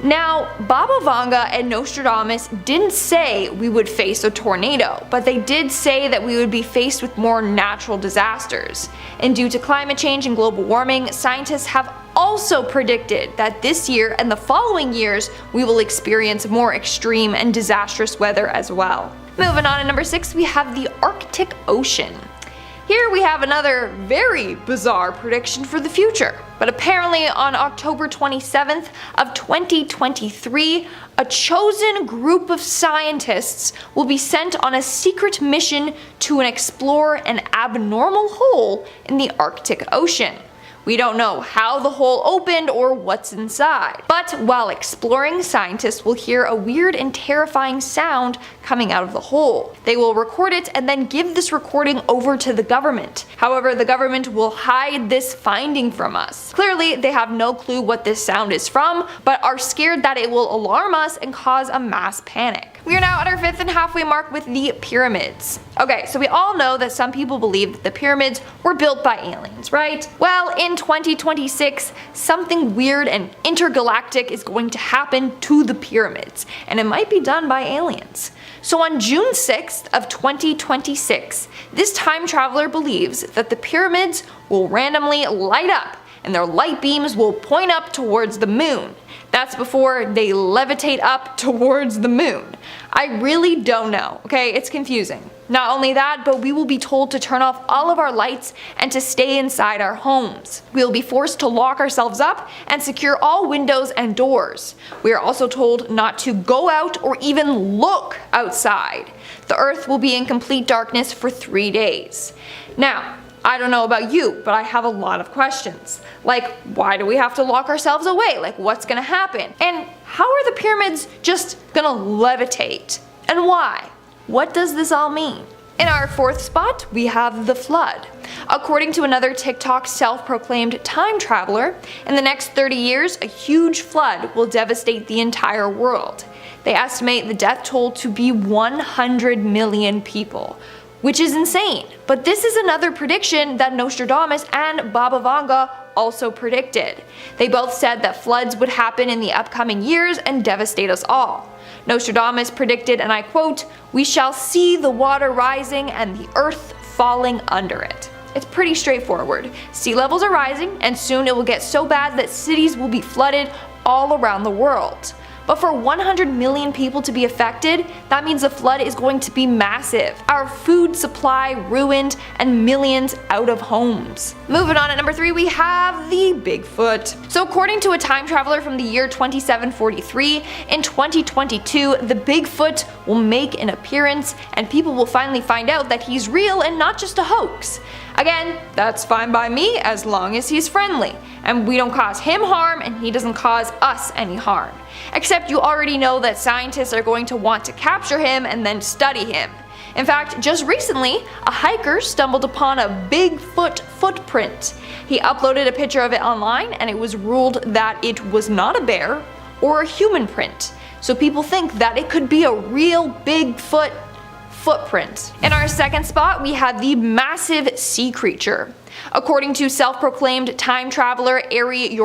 Now, Baba Vanga and Nostradamus didn't say we would face a tornado, but they did say that we would be faced with more natural disasters. And due to climate change and global warming, scientists have also predicted that this year and the following years we will experience more extreme and disastrous weather as well. Moving on to number 6, we have the Arctic Ocean. Here we have another very bizarre prediction for the future. But apparently on October 27th of 2023, a chosen group of scientists will be sent on a secret mission to explore an abnormal hole in the Arctic Ocean. We don't know how the hole opened or what's inside. But while exploring, scientists will hear a weird and terrifying sound coming out of the hole. They will record it and then give this recording over to the government. However, the government will hide this finding from us. Clearly, they have no clue what this sound is from, but are scared that it will alarm us and cause a mass panic. We are now at our 5th and halfway mark with the pyramids. Okay, so we all know that some people believe that the pyramids were built by aliens, right? Well, in 2026, something weird and intergalactic is going to happen to the pyramids, and it might be done by aliens. So on June 6th of 2026, this time traveler believes that the pyramids will randomly light up and their light beams will point up towards the moon. That's before they levitate up towards the moon. I really don't know, okay? It's confusing. Not only that, but we will be told to turn off all of our lights and to stay inside our homes. We will be forced to lock ourselves up and secure all windows and doors. We are also told not to go out or even look outside. The earth will be in complete darkness for 3 days. Now, I don't know about you, but I have a lot of questions. Like, why do we have to lock ourselves away? Like, what's gonna happen? And how are the pyramids just gonna levitate? And why? What does this all mean? In our 4th spot, we have the flood. According to another TikTok self-proclaimed time traveler, in the next 30 years, a huge flood will devastate the entire world. They estimate the death toll to be 100 million people, which is insane. But this is another prediction that Nostradamus and Baba Vanga also predicted. They both said that floods would happen in the upcoming years and devastate us all. Nostradamus predicted, and I quote, "We shall see the water rising and the earth falling under it." It's pretty straightforward. Sea levels are rising, and soon it will get so bad that cities will be flooded all around the world. But for 100 million people to be affected, that means the flood is going to be massive. Our food supply ruined and millions out of homes. Moving on at number 3, we have the Bigfoot. So according to a time traveler from the year 2743, in 2022, the Bigfoot will make an appearance and people will finally find out that he's real and not just a hoax. Again, that's fine by me as long as he's friendly, and we don't cause him harm and he doesn't cause us any harm. Except you already know that scientists are going to want to capture him and then study him. In fact, just recently, a hiker stumbled upon a Bigfoot footprint. He uploaded a picture of it online and it was ruled that it was not a bear or a human print. So people think that it could be a real Bigfoot footprint. In our 2nd spot, we have the massive sea creature. According to self-proclaimed time traveler Eerie,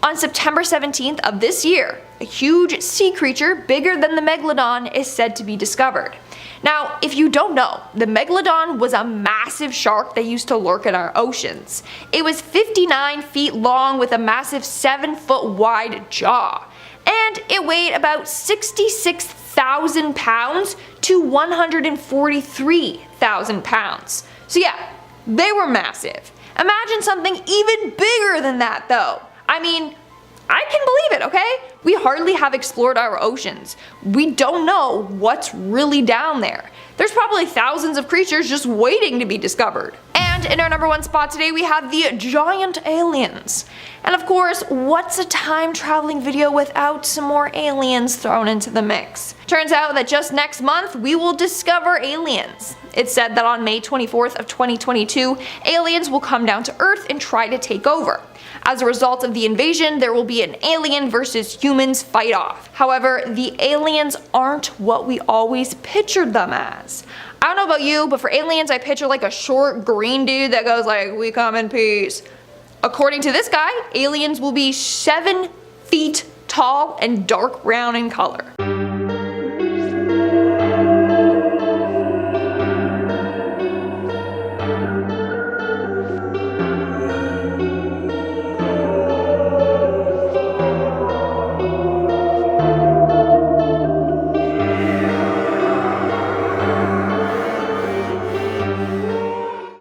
on September 17th of this year, a huge sea creature bigger than the Megalodon is said to be discovered. Now, if you don't know, the Megalodon was a massive shark that used to lurk in our oceans. It was 59 feet long with a massive 7-foot wide jaw, and it weighed about 66,000 pounds to 143,000 pounds. So yeah, they were massive. Imagine something even bigger than that though. I mean, I can believe it, okay? We hardly have explored our oceans. We don't know what's really down there. There's probably thousands of creatures just waiting to be discovered. And in our number 1 spot today, we have the giant aliens. And of course, what's a time traveling video without some more aliens thrown into the mix? Turns out that just next month, we will discover aliens. It's said that on May 24th of 2022, aliens will come down to Earth and try to take over. As a result of the invasion, there will be an alien versus humans fight off. However, the aliens aren't what we always pictured them as. I don't know about you, but for aliens I picture like a short green dude that goes like, "We come in peace." According to this guy, aliens will be 7 feet tall and dark brown in color.